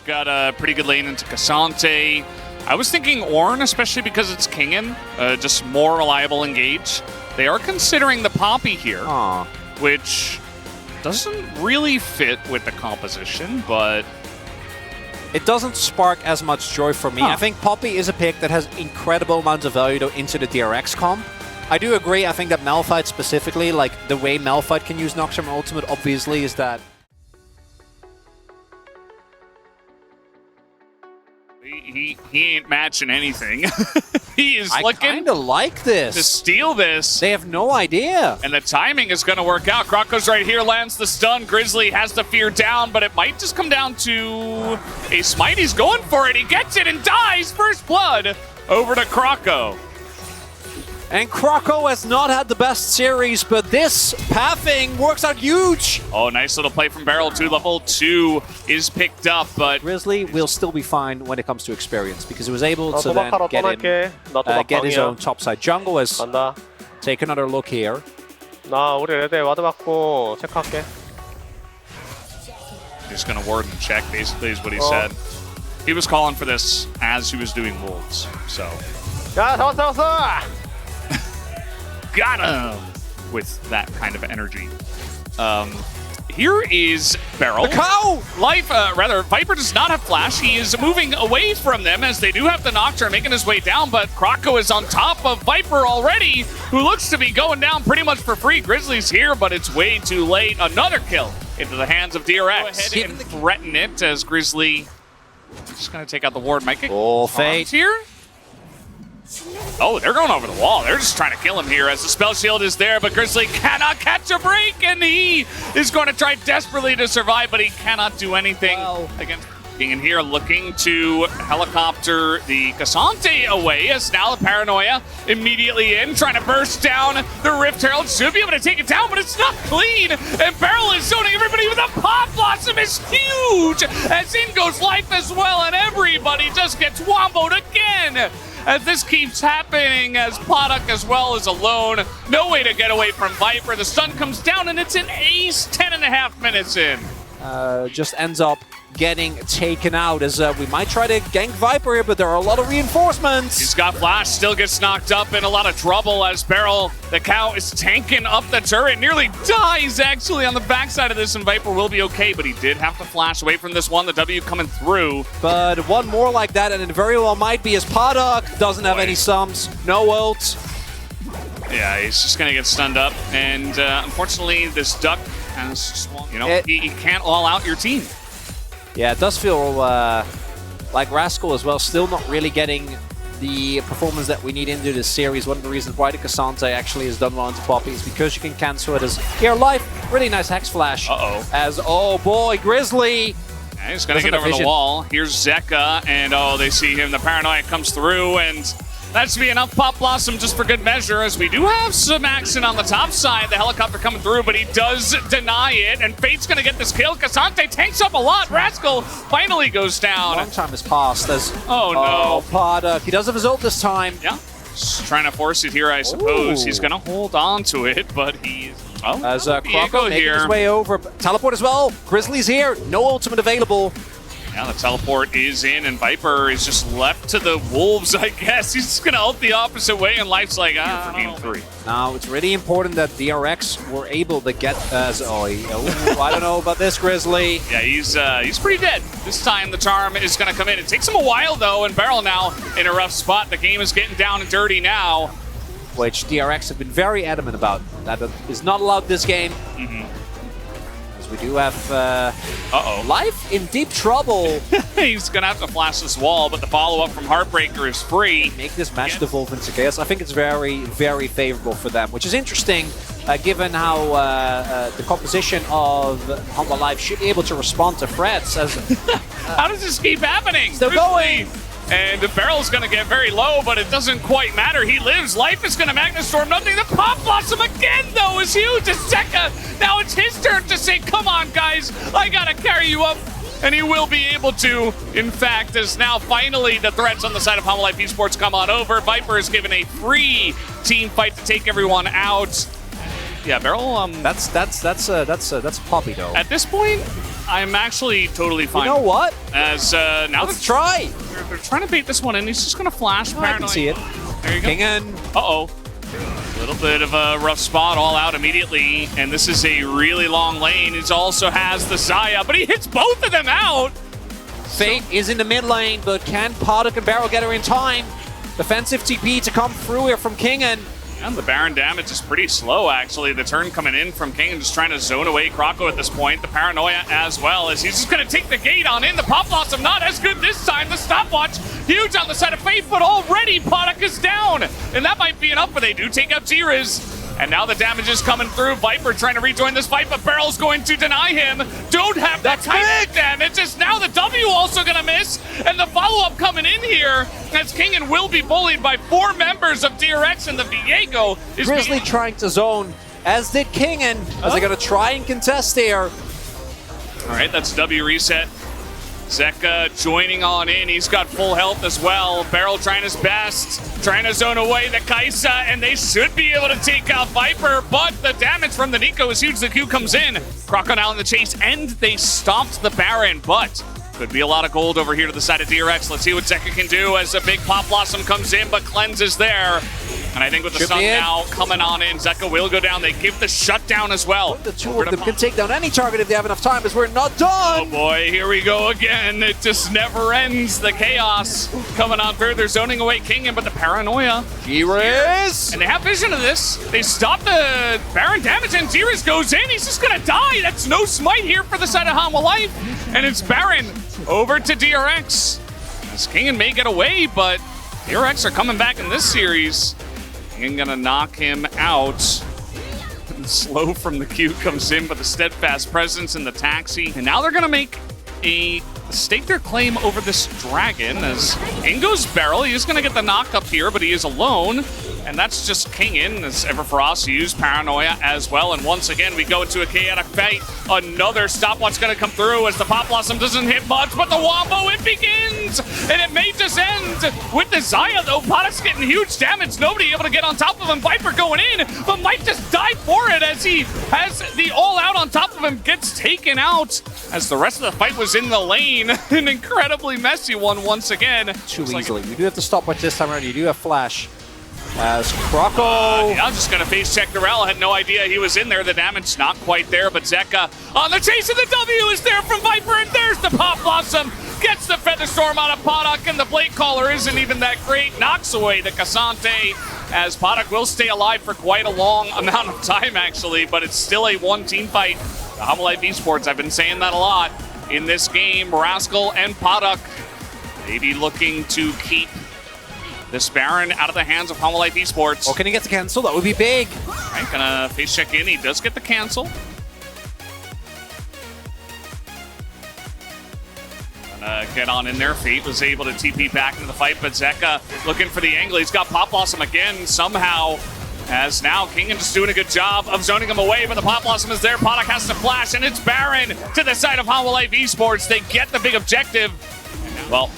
He's got a pretty good lane into Cassante. I was thinking Ornn, especially because it's Kingen, just more reliable engage. They are considering the Poppy here, which doesn't really fit with the composition, but it doesn't spark as much joy for me. I think Poppy is a pick that has incredible amounts of value though into the DRX comp. I do agree, I think that Malphite specifically, like the way Malphite can use Nocturne Ultimate obviously is that he ain't matching anything. He is looking I kind of like this. to steal this. They have no idea. And the timing is going to work out. Kroko's right here, lands the stun. Grizzly has the fear down, but it might just come down to a smite. He's going for it. He gets it and dies. First blood over to Kroko. And Kroko has not had the best series, but this pathing works out huge. Oh, nice little play from Beryl too. Level 2 is picked up, but Grizzly will still be fine when it comes to experience because he was able to then get his own topside jungle. As take another look here. 나 우리 레드에 와드 받고 체크할게. He's going to ward and check, basically, is what he said. He was calling for this as he was doing wolves, so. 야, 잡았어! Got him! With that kind of energy. Here is Beryl. The cow! Viper does not have flash. He is moving away from them as they do have the Nocturne making his way down, but Kroko is on top of Viper already, who looks to be going down pretty much for free. Grizzly's here, but it's way too late. Another kill into the hands of DRX. Go ahead and threaten it as Grizzly just going to take out the ward. Might get fate here. Oh, they're going over the wall. They're just trying to kill him here as the spell shield is there, but Grizzly cannot catch a break, and he is going to try desperately to survive, but he cannot do anything against King. And here looking to helicopter the Cassante away as now the Paranoia immediately in, trying to burst down the Rift Herald. Should be able to take it down, but it's not clean. And Beryl is zoning everybody with a Pop Blossom is huge as in goes Life as well, and everybody just gets womboed again. As this keeps happening, as Poduk as well is alone. No way to get away from Viper. The stun comes down, and it's an ace 10.5 minutes in. Just ends up getting taken out as we might try to gank Viper here, but there are a lot of reinforcements. He's got flash, still gets knocked up in a lot of trouble as Beryl, the cow, is tanking up the turret. Nearly dies actually on the backside of this, and Viper will be okay, but he did have to flash away from this one. The W coming through. But one more like that, and it very well might be as Poduk doesn't have any sums, no ult. Yeah, he's just gonna get stunned up, and unfortunately this duck has, you know, he can't all out your team. Yeah, it does feel like Rascal as well, still not really getting the performance that we need into this series. One of the reasons why the Cassante actually has done well into Poppy is because you can cancel it as here Life. Really nice Hex Flash. As, oh boy, Grizzly. Yeah, he's gonna get over the wall. Here's Zeka, and they see him. The Paranoia comes through, and that should be enough Pop Blossom just for good measure, as we do have some action on the top side. The helicopter coming through, but he does deny it, and Fate's gonna get this kill. Cassante tanks up a lot. Rascal finally goes down. Long time has passed as, no. Poduk, he does have his ult this time. Yeah, just trying to force it here, I suppose. He's gonna hold on to it, but he's... as Kroko making his way over. Teleport as well. Grizzly's here. No ultimate available. Yeah, the teleport is in, and Viper is just left to the wolves, I guess. He's just going to ult the opposite way, and Life's like, for game 3. Now, it's really important that DRX were able to get... I don't know about this, Grizzly. Yeah, he's pretty dead. This time, the charm is going to come in. It takes him a while, though, and Beryl now in a rough spot. The game is getting down and dirty now. Which DRX have been very adamant about. That is not allowed this game. We do have Life in deep trouble. He's going to have to flash this wall, but the follow-up from Heartbreaker is free. Make this match devolve into chaos. I think it's very, very favorable for them, which is interesting given how the composition of Humble Life should be able to respond to threats. As how does this keep happening? Still going. And the Beryl's going to get very low, but it doesn't quite matter. He lives. Life is going to Magna Storm. Nothing. The Pop Blossom again, though, is huge. Zeka, now it's his turn to say, come on, guys. I got to carry you up. And he will be able to, in fact, as now finally the threats on the side of Humble Life Esports come on over. Viper is given a free team fight to take everyone out. Yeah, Beryl. That's Poppy, though. At this point, I'm actually totally fine. You know what? As now Let's try. they're trying to bait this one in. He's just gonna flash. I can see it. There you go. Kingen. Uh-oh. A little bit of a rough spot all out immediately, and this is a really long lane. He also has the Xayah, but he hits both of them out. Fate is in the mid lane, but can Poduk and Barrel get her in time? Defensive TP to come through here from Kingen. And the Baron damage is pretty slow, actually. The turn coming in from King just trying to zone away Kroko at this point. The Paranoia as well, as he's just going to take the gate on in. The Pop Blossom not as good this time. The stopwatch, huge on the side of Faith, but already Poduk is down. And that might be enough, but they do take out T-Riz. And now the damage is coming through. Viper trying to rejoin this fight, but Barrel's going to deny him. Don't have that kind of damage. It's now the W also going to miss. And the follow-up coming in here as Kingen will be bullied by 4 members of DRX, and the Viego is Grizzly trying to zone, as did Kingen, as they're going to try and contest here. All right, that's W reset. Zeka joining on in. He's got full health as well. Barrel trying his best, trying to zone away the Kaisa, and they should be able to take out Viper, but the damage from the Nico is huge. The Q comes in. Croco now in the chase, and they stopped the Baron, but could be a lot of gold over here to the side of DRX. Let's see what Zeka can do as a big Pop Blossom comes in, but Cleanse is there. And I think with the sun now coming on in, Zeka will go down. They give the shutdown as well. The two of them can take down any target if they have enough time, as we're not done. Oh boy, here we go again. It just never ends. The chaos coming on through. They're zoning away Kingen, but the Paranoia. T-Riz! And they have vision of this. They stop the Baron damage, and T-Riz goes in. He's just gonna die. That's no smite here for the side of Hanwha Life. And it's Baron over to DRX. As Kingen may get away, but DRX are coming back in this series. Kingen gonna knock him out. Slow from the Q comes in, but the steadfast presence in the taxi. And now they're gonna make stake their claim over this dragon, as in goes Barrel. He is gonna get the knock up here, but he is alone. And that's just Kingen, as Everfrost used Paranoia as well. And once again, we go into a chaotic fight. Another stopwatch gonna come through as the Pop Blossom doesn't hit much, but the Wombo, it begins! And it may just end with the Xayah, though. Poduk's getting huge damage. Nobody able to get on top of him. Viper going in, but might just die for it as he has the all-out on top of him, gets taken out as the rest of the fight was in the lane. An incredibly messy one once again. Too easily. You do have to stopwatch this time around. You do have flash. As Kroko. I'm just going to face check Darrell. Had no idea he was in there. The damage not quite there, but Zeka on the chase of the W is there from Viper, and there's the Pop Blossom. Gets the Featherstorm out of Poduk, and the Blade Caller isn't even that great. Knocks away the Cassante, as Poduk will stay alive for quite a long amount of time, actually, but it's still a one-team fight. The Hanwha Life Esports, I've been saying that a lot in this game. Rascal and Poduk maybe looking to keep this Baron out of the hands of Hanwha Life Esports. Oh, can he get the cancel? That would be big. All right, gonna face check in. He does get the cancel. Gonna get on in there. Fate was able to TP back into the fight, but Zeka looking for the angle. He's got Pop Blossom again somehow. As now Kingen just doing a good job of zoning him away, but the Pop Blossom is there. Poduk has to flash, and it's Baron to the side of Hanwha Life Esports. They get the big objective. Well,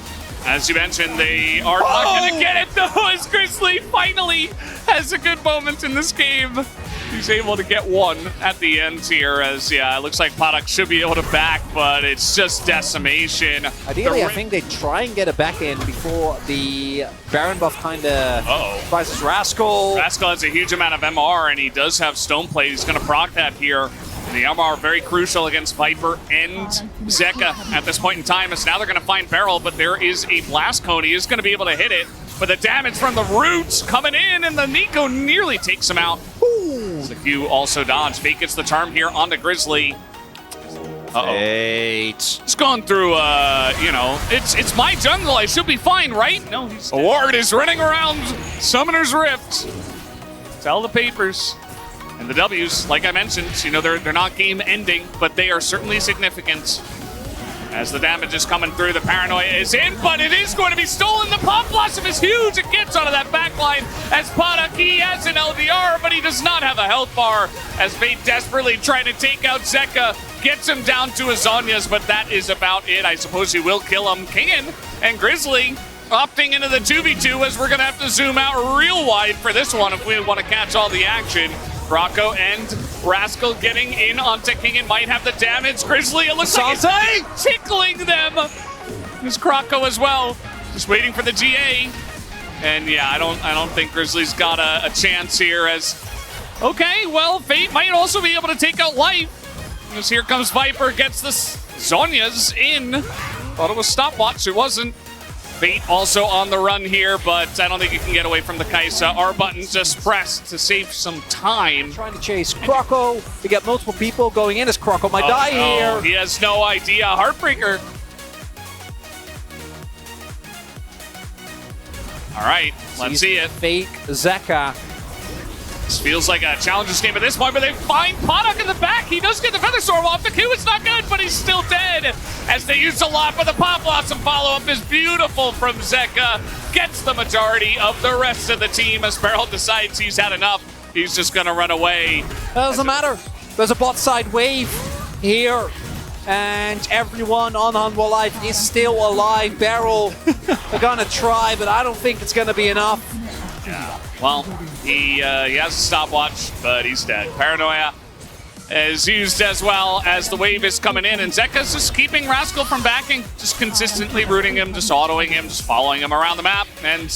as you mentioned, they are not going to get it, though, as Grizzly finally has a good moment in this game. He's able to get one at the end here, as, yeah, it looks like Poduk should be able to back, but it's just decimation. Ideally, I think they try and get it back in before the Baron buff kind of advises Rascal. Rascal has a huge amount of MR, and he does have Stone Plate. He's going to proc that here. The MR very crucial against Viper and Zeka at this point in time, as now they're going to find Barrel, but there is a Blast Cone. He is going to be able to hit it, but the damage from the roots coming in, and the Nico nearly takes him out. The Q also dodged. Fate gets the charm here onto Grizzly. Fate. It's gone through, you know, it's my jungle. I should be fine, right? No, he's dead. Ward is running around Summoner's Rift. Tell the papers. And the W's, like I mentioned, you know, they're not game-ending, but they are certainly significant. As the damage is coming through, the Paranoia is in, but it is going to be stolen. The Pop Blossom is huge. It gets out of that backline as Poduk, he has an LDR, but he does not have a health bar. As Fate desperately trying to take out Zeka, gets him down to his Zhonya's, but that is about it. I suppose he will kill him. Kingen and Grizzly opting into the 2v2, as we're going to have to zoom out real wide for this one if we want to catch all the action. Kroko and Rascal getting in onto King and might have the damage. Grizzly, it looks like he's tickling them. There's Croco as well, just waiting for the GA. And yeah, I don't think Grizzly's got a chance here as... Okay, well, Fate might also be able to take out Life. As here comes Viper, gets the Zhonya's in. Thought it was stopwatch, it wasn't. Fate also on the run here, but I don't think you can get away from the Kai'Sa. R button just pressed to save some time. Trying to chase Croco. We get multiple people going in as Croco might die here. He has no idea. Heartbreaker. All right, let's see it. Fake Zeka. This feels like a challenger's game at this point, but they find Podok in the back. He does get the Feather Storm off. The Q is not good, but he's still dead. As they use a lot, but the Pop Blossom follow-up is beautiful from Zeka. Gets the majority of the rest of the team as Beryl decides he's had enough. He's just going to run away. Doesn't matter. There's a bot side wave here. And everyone on Hanwha Life is still alive. Beryl, they're going to try, but I don't think it's going to be enough. Yeah, well, he has a stopwatch, but he's dead. Paranoia is used as well as the wave is coming in, and Zeka's just keeping Rascal from backing, just consistently rooting him, just autoing him, just following him around the map, and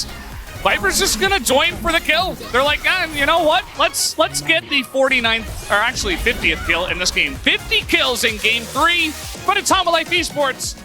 Viper's just gonna join for the kill. They're like, you know what? Let's get the 49th, or actually 50th kill in this game. 50 kills in game 3, but it's Hanwha Life Esports.